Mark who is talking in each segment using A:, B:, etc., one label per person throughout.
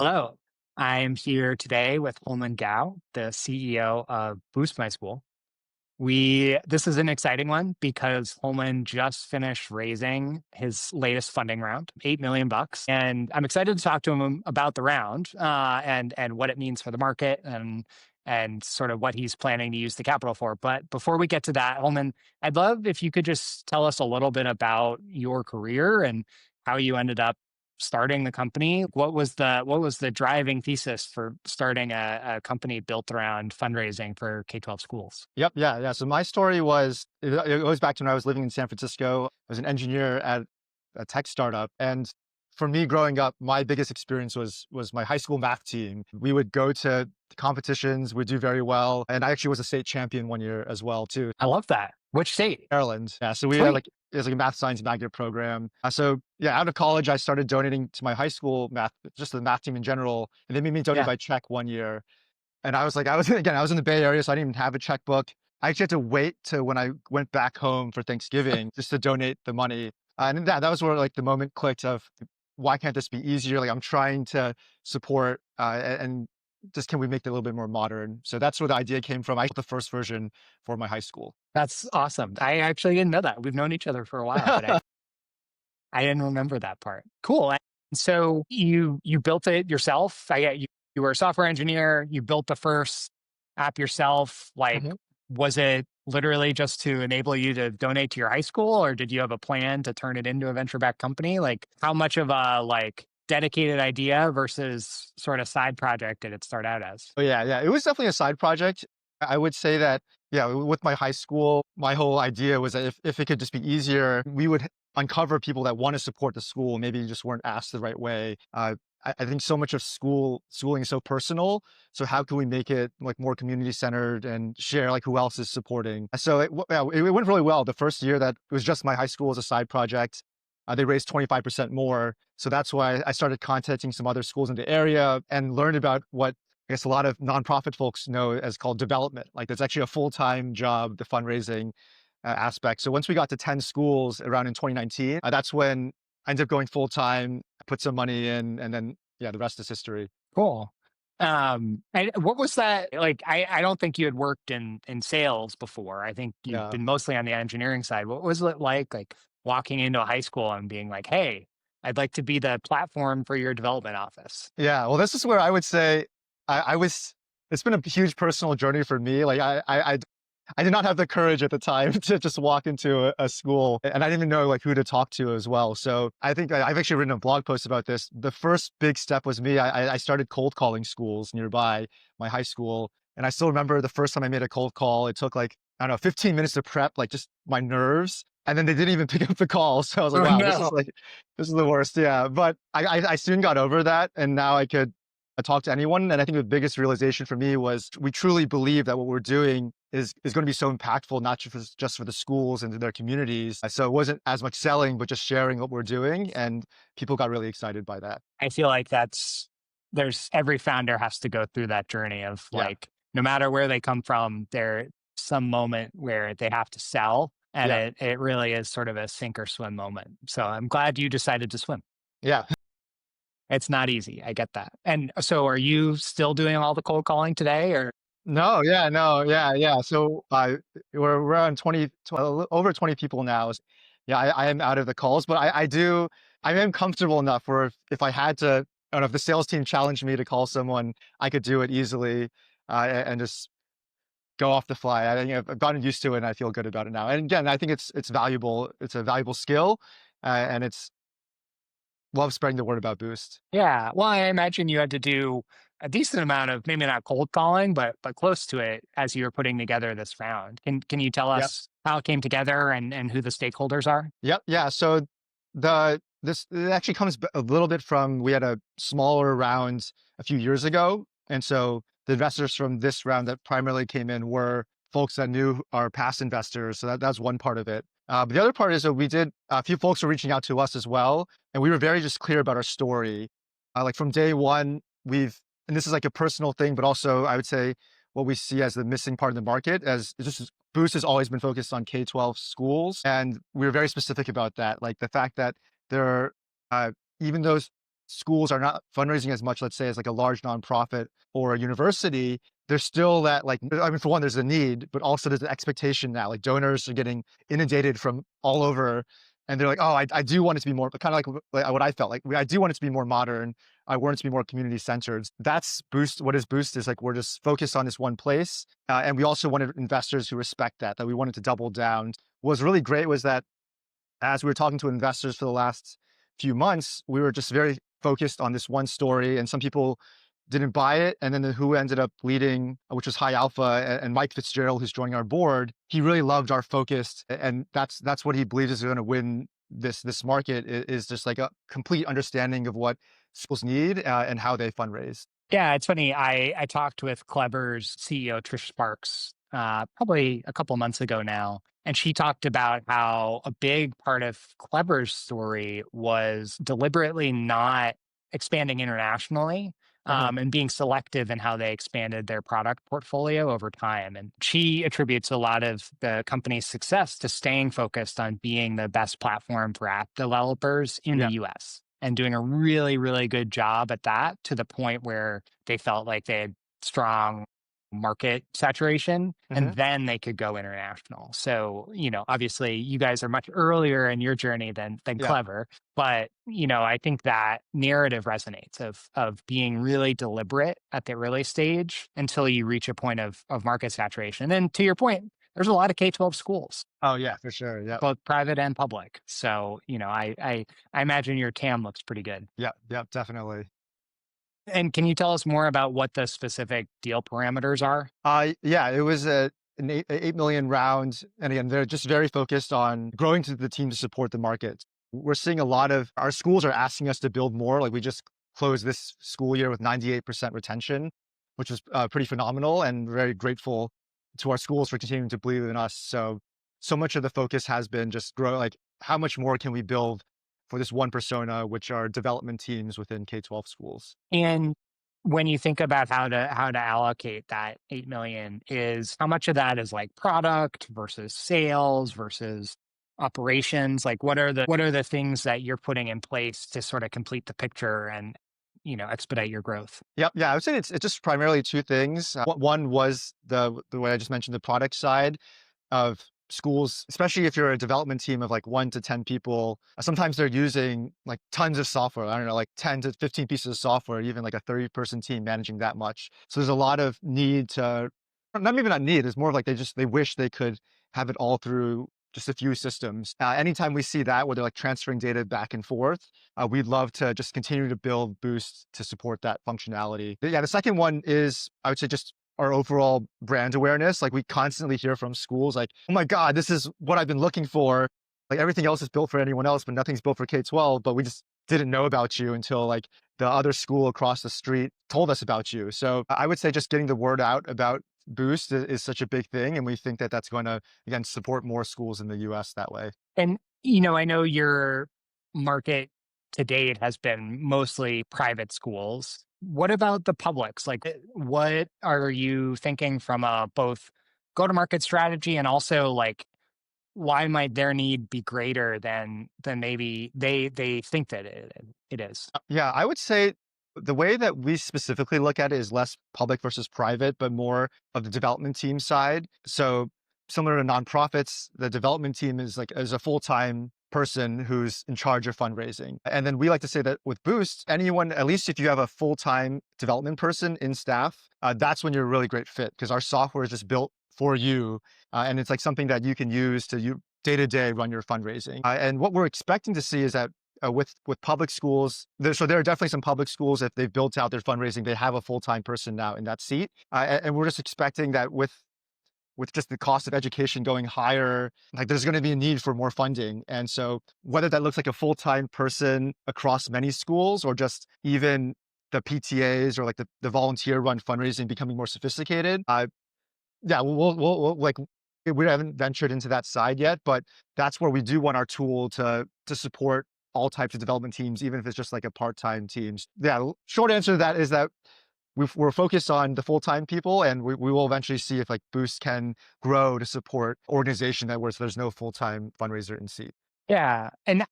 A: Hello, I'm here today with Holman Gao, the CEO of Boost My School. This is an exciting one because Holman just finished raising his latest funding round, 8 million bucks, and I'm excited to talk to him about the round and what it means for the market and sort of what he's planning to use the capital for. But before we get to that, Holman, I'd love if you could just tell us a little bit about your career and how you ended up starting the company. What was the driving thesis for starting a company built around fundraising for K-12 schools?
B: Yep. Yeah. Yeah. So my story it goes back to when I was living in San Francisco. I was an engineer at a tech startup. And for me growing up, my biggest experience was my high school math team. We would go to competitions, we'd do very well. And I actually was a state champion one year as well, too.
A: I love that. Which state?
B: Maryland. Yeah. So we had
A: Sweet.
B: like it was like a math science magnet program. So yeah, out of college, I started donating to my high school math, just the math team in general. And they made me donate
A: Yeah.
B: by check one year. And I was again, I was in the Bay Area, so I didn't even have a checkbook. I actually had to wait till when I went back home for Thanksgiving just to donate the money. And that was where like the moment clicked of why can't this be easier? Like I'm trying to support and just can we make it a little bit more modern? So that's where the idea came from. I built the first version for my high school.
A: That's awesome. I actually didn't know that. We've known each other for a while, but I didn't remember that part. Cool. And so you built it yourself. You were a software engineer. You built the first app yourself. Like,
B: Mhm.
A: was it literally just to enable you to donate to your high school, or did you have a plan to turn it into a venture backed company? Like, how much of a dedicated idea versus sort of side project did it start out as?
B: Oh yeah, yeah. It was definitely a side project. I would say that, yeah, with my high school, my whole idea was that if it could just be easier, we would uncover people that want to support the school. Maybe just weren't asked the right way. I think so much of schooling is so personal. So how can we make it like more community centered and share like who else is supporting? So yeah, it went really well. The first year that it was just my high school as a side project, they raised 25% more. So that's why I started contacting some other schools in the area and learned about what I guess a lot of nonprofit folks know as called development. Like there's actually a full-time job, the fundraising aspect. So once we got to 10 schools around in 2019, that's when I ended up going full-time, put some money in, and then, yeah, the rest is history.
A: Cool. And what was that like? I don't think you had worked in sales before. I think you've
B: Yeah.
A: been mostly on the engineering side. What was it like walking into a high school and being like, "Hey, I'd like to be the platform for your development office."
B: Yeah. Well, this is where I would say I was, it's been a huge personal journey for me. Like I did not have the courage at the time to just walk into a school, and I didn't even know like who to talk to as well. So I think I've actually written a blog post about this. The first big step was me. I started cold calling schools nearby my high school, and I still remember the first time I made a cold call. It took like I don't know 15 minutes to prep, like just my nerves, and then they didn't even pick up the call. So I was like,
A: Oh
B: wow,
A: no.
B: this is the worst. Yeah, but I soon got over that, and now I could talk to anyone. And I think the biggest realization for me was we truly believe that what we're doing is going to be so impactful, not just for the schools and their communities. So it wasn't as much selling, but just sharing what we're doing. And people got really excited by that.
A: I feel like there's every founder has to go through that journey of
B: Yeah.
A: no matter where they come from, there some moment where they have to sell, and
B: Yeah.
A: it really is sort of a sink or swim moment. So I'm glad you decided to swim.
B: Yeah.
A: It's not easy. I get that. And so are you still doing all the cold calling today or
B: No, yeah, no, yeah, yeah. So we're around 20, over 20 people now. Yeah, I am out of the calls, but I am comfortable enough where if I had to, I don't know, if the sales team challenged me to call someone, I could do it easily and just go off the fly. I think I've gotten used to it and I feel good about it now. And again, I think it's valuable. It's a valuable skill, and it's love spreading the word about Boost.
A: yeah. Well, I imagine you had to do a decent amount of maybe not cold calling, but close to it as you were putting together this round. Can you tell
B: Yep.
A: us how it came together and who the stakeholders are?
B: Yep. Yeah. So this it actually comes a little bit from we had a smaller round a few years ago, and so the investors from this round that primarily came in were folks that knew our past investors. So that's one part of it. But the other part is that we did a few folks were reaching out to us as well, and we were very just clear about our story. Like from day one, and this is like a personal thing, but also I would say what we see as the missing part of the market as it's just Boost has always been focused on K-12 schools, and we were very specific about that. Like the fact that there are, even those schools are not fundraising as much, let's say, as like a large nonprofit or a university, there's still that like, I mean, for one, there's a need, but also there's an expectation now. Like donors are getting inundated from all over, and they're like, oh, I do want it to be more, kind of like what I felt like. I do want it to be more modern. I want it to be more community centered. That's Boost. What is Boost is like we're just focused on this one place, and we also wanted investors who respect that. That we wanted to double down. What was really great was that as we were talking to investors for the last few months, we were just very focused on this one story, and some people didn't buy it. And then who ended up leading, which was High Alpha, and Mike Fitzgerald, who's joining our board, he really loved our focus, and that's what he believes is going to win this market is just like a complete understanding of what schools need and how they fundraise.
A: Yeah, it's funny. I talked with Clever's CEO Trish Sparks probably a couple months ago now, and she talked about how a big part of Clever's story was deliberately not expanding internationally,
B: Uh-huh.
A: and being selective in how they expanded their product portfolio over time. And she attributes a lot of the company's success to staying focused on being the best platform for app developers in the
B: Yeah.
A: US and doing a really, really good job at that to the point where they felt like they had strong market saturation
B: Hmm.
A: and then they could go international. So, obviously you guys are much earlier in your journey than
B: Yeah.
A: Clever, but I think that narrative resonates of being really deliberate at the early stage until you reach a point of market saturation. And then to your point, there's a lot of K-12 schools,
B: Oh yeah, for sure. Yeah.
A: both private and public. So, I imagine your TAM looks pretty good.
B: Yeah. Yeah. Definitely.
A: And can you tell us more about what the specific deal parameters are?
B: Yeah, it was an 8 million round. And again, they're just very focused on growing to the team to support the market. We're seeing a lot of our schools are asking us to build more. Like we just closed this school year with 98% retention, which was pretty phenomenal, and very grateful to our schools for continuing to believe in us. So much of the focus has been just grow, like how much more can we build for this one persona, which are development teams within K-12 schools.
A: And when you think about how to allocate that 8 million, is how much of that is like product versus sales versus operations? Like what are the things that you're putting in place to sort of complete the picture and expedite your growth?
B: Yep. Yeah, I would say it's just primarily two things. One was the way I just mentioned, the product side of schools, especially if you're a development team of like 1 to 10 people. Sometimes they're using like tons of software. I don't know, like 10 to 15 pieces of software, even like a 30-person team managing that much. So there's a lot of need to, not even not need. It's more of like they wish they could have it all through just a few systems. Anytime we see that where they're like transferring data back and forth, we'd love to just continue to build Boost to support that functionality. But yeah, the second one is, I would say, just our overall brand awareness. Like we constantly hear from schools like, oh my God, this is what I've been looking for. Like everything else is built for anyone else, but nothing's built for K-12. But we just didn't know about you until like the other school across the street told us about you. So I would say just getting the word out about Boost is such a big thing. And we think that that's going to, again, support more schools in the US that way.
A: And I know your market to date has been mostly private schools. What about the publics? Like, what are you thinking from a both go-to-market strategy and also like why might their need be greater than maybe they think that it is?
B: Yeah, I would say the way that we specifically look at it is less public versus private, but more of the development team side. So similar to nonprofits, the development team is like as a full-time person who's in charge of fundraising. And then we like to say that with Boost, anyone, at least if you have a full-time development person in staff, that's when you're a really great fit because our software is just built for you. And it's like something that you can use to you day to day run your fundraising. And what we're expecting to see is that with public schools, so there are definitely some public schools, if they've built out their fundraising, they have a full-time person now in that seat. And we're just expecting that with just the cost of education going higher, like there's going to be a need for more funding. And so whether that looks like a full-time person across many schools or just even the PTAs or like the volunteer run fundraising becoming more sophisticated, yeah, we'll like we haven't ventured into that side yet, but that's where we do want our tool to support all types of development teams, even if it's just like a part-time teams. Yeah, short answer to that is that we're focused on the full-time people, and we will eventually see if like Boost can grow to support organization that where there's no full-time fundraiser in seat.
A: Yeah, and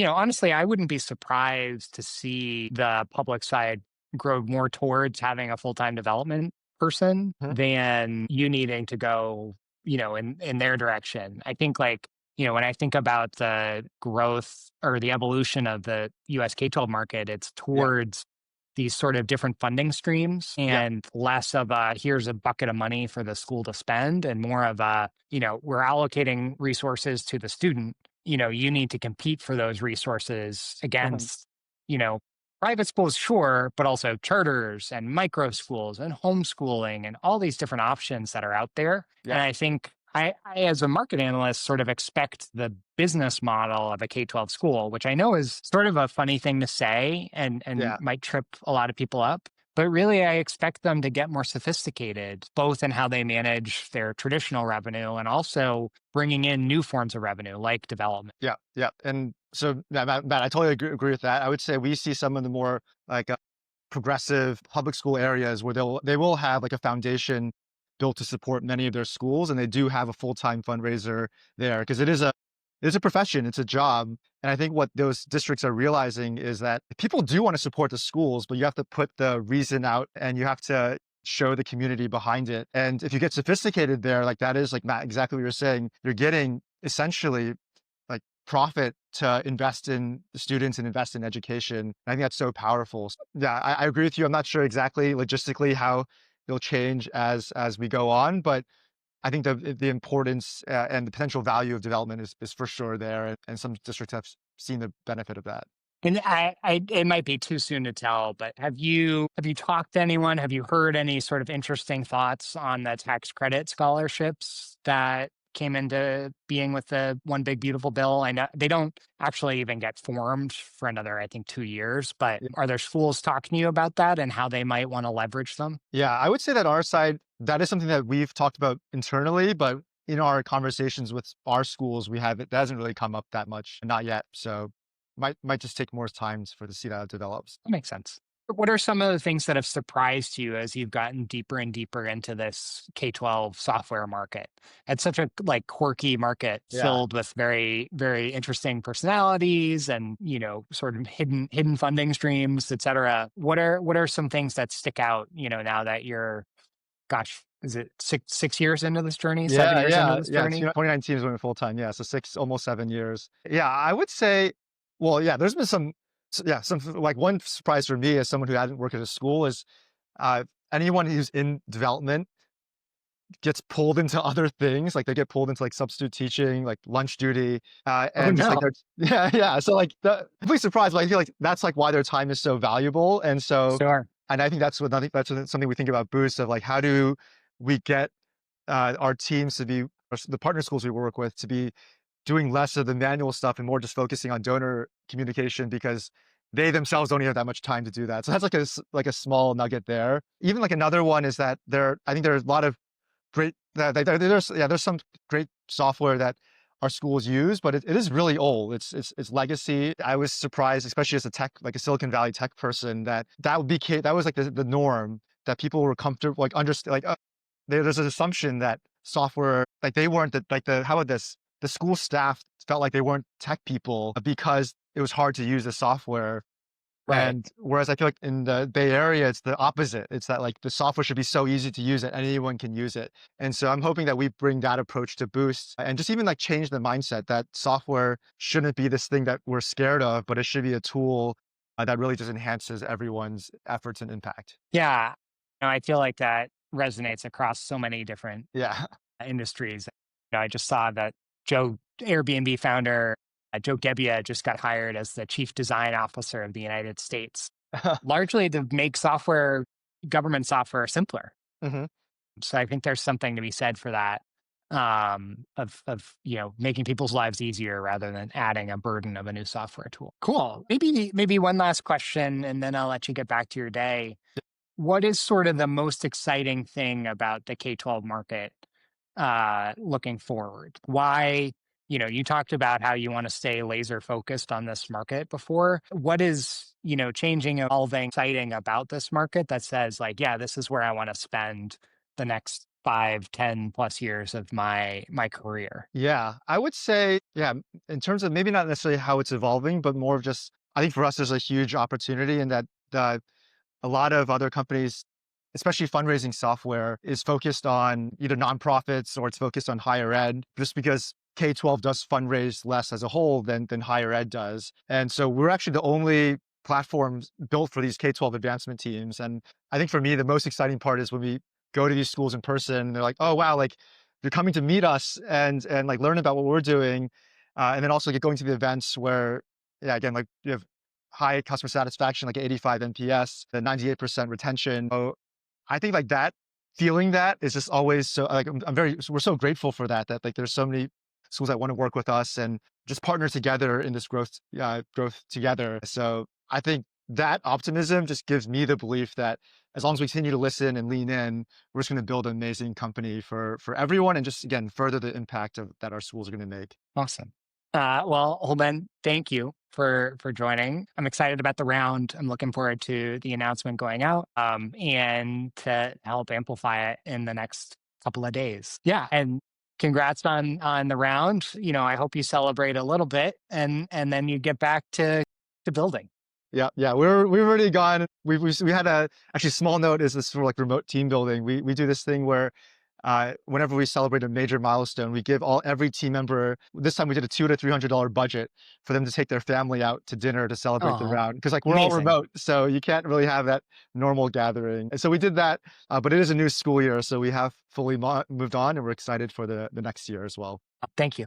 A: honestly, I wouldn't be surprised to see the public side grow more towards having a full-time development person
B: Mhm.
A: than you needing to go, in their direction. I think like, when I think about the growth or the evolution of the US K-12 market, it's
B: Yeah.
A: towards these sort of different funding streams
B: Yeah.
A: and less of a here's a bucket of money for the school to spend and more of a, we're allocating resources to the student. You need to compete for those resources
B: Mhm.
A: against, you know, private schools, sure, but also charters and micro schools and homeschooling and all these different options that are out there.
B: Yeah.
A: And I think as a market analyst, sort of expect the business model of a K 12 school, which I know is sort of a funny thing to say and
B: Yeah.
A: might trip a lot of people up. But really, I expect them to get more sophisticated, both in how they manage their traditional revenue and also bringing in new forms of revenue like development.
B: Yeah. Yeah. And so, yeah, Matt, I totally agree with that. I would say we see some of the more like progressive public school areas where they will have like a foundation built to support many of their schools, and they do have a full-time fundraiser there because it is a profession, it's a job. And I think what those districts are realizing is that people do want to support the schools, but you have to put the reason out and you have to show the community behind it. And if you get sophisticated there, like that is like Matt, exactly what you're saying, you're getting essentially like profit to invest in the students and invest in education. I think that's so powerful. So, yeah, I agree with you. I'm not sure exactly logistically how it'll change as we go on, but I think the importance and the potential value of development is for sure there, and some districts have seen the benefit of that.
A: And it might be too soon to tell, but have you talked to anyone? Have you heard any sort of interesting thoughts on the tax credit scholarships that came into being with the One Big Beautiful Bill? I know they don't actually even get formed for another, I think, 2 years. But are there schools talking to you about that and how they might want to leverage them?
B: Yeah, I would say that our side, that is something that we've talked about internally, but in our conversations with our schools, that hasn't really come up that much, not yet. So might just take more time for to see that it develops.
A: That makes sense. What are some of the things that have surprised you as you've gotten deeper and deeper into this K-12 software market? It's such a like quirky market
B: Yeah.
A: filled with very, very interesting personalities and, sort of hidden funding streams, et cetera. What are some things that stick out, now that you're, gosh, is it six years into this journey, 7 years into this
B: Yeah. It's,
A: journey?
B: 2019 is when we full time. Yeah, so six, almost 7 years. Yeah, I would say, well, yeah, there's been some like one surprise for me as someone who hadn't worked at a school is uh, anyone who's in development gets pulled into other things, like, they get pulled into, like, substitute teaching, like, lunch duty,
A: Oh
B: and just, like,
A: no.
B: they're yeah, so, like, the complete surprise, but I feel like that's, like, why their time is so valuable, and so
A: Sure.
B: and I think that's something we think about Boost of, like, how do we get, our teams to be or the partner schools we work with to be doing less of the manual stuff and more just focusing on donor communication because they themselves don't even have that much time to do that, so that's, like, a small nugget there. Even, like, another one is that I think there's a lot of great there's some great software that our schools use, but it is really old. It's legacy. I was surprised, especially as a tech, like a Silicon Valley tech person, that was like the norm that people were comfortable like understand like there's an assumption that software like they weren't the how about this the school staff felt like they weren't tech people because it was hard to use the software,
A: Right.
B: and whereas I feel like in the Bay Area, it's the opposite. It's that like the software should be so easy to use that anyone can use it. And so I'm hoping that we bring that approach to Boost and just even like change the mindset that software shouldn't be this thing that we're scared of, but it should be a tool that really just enhances everyone's efforts and impact.
A: Yeah. No, I feel like that resonates across so many different
B: Yeah.
A: industries. I just saw that Airbnb founder, Joe Gebbia, just got hired as the chief design officer of the United States, largely to make government software simpler.
B: Hmm.
A: So I think there's something to be said for that, of making people's lives easier rather than adding a burden of a new software tool. Cool. Maybe one last question, and then I'll let you get back to your day. What is sort of the most exciting thing about the K-12 market looking forward? Why, you talked about how you want to stay laser focused on this market before. What is, changing, evolving, exciting about this market that says, like, yeah, this is where I want to spend the next 5, 10 plus years of my career.
B: Yeah, I would say, yeah, in terms of maybe not necessarily how it's evolving, but more of just, I think for us, there's a huge opportunity in that a lot of other companies, especially fundraising software, is focused on either nonprofits or it's focused on higher ed, just because K-12 does fundraise less as a whole than higher ed does. And so we're actually the only platforms built for these K-12 advancement teams. And I think for me, the most exciting part is when we go to these schools in person, they're like, oh, wow, like you're coming to meet us and like learn about what we're doing. And then also get going to the events where, yeah, again, like you have high customer satisfaction, like 85 NPS, the 98% retention. So I think like that, feeling that is just always so like I'm very we're so grateful for that. That like there's so many schools that want to work with us and just partner together in this growth together. So I think that optimism just gives me the belief that as long as we continue to listen and lean in, we're just going to build an amazing company for everyone and just again further the impact of that our schools are going to make.
A: Awesome. Well, Holman, thank you for joining. I'm excited about the round. I'm looking forward to the announcement going out, and to help amplify it in the next couple of days. Yeah, and congrats on the round. I hope you celebrate a little bit, and then you get back to building.
B: Yeah, yeah, we've already gone. We had a actually small note is this for like remote team building. We do this thing where whenever we celebrate a major milestone, we give every team member. This time we did a $200 to $300 budget for them to take their family out to dinner to celebrate the
A: Oh,
B: round because like we're all
A: amazing.
B: remote, so you can't really have that normal gathering. And so we did that, but it is a new school year, so we have fully moved on, and we're excited for the next year as well.
A: Thank you.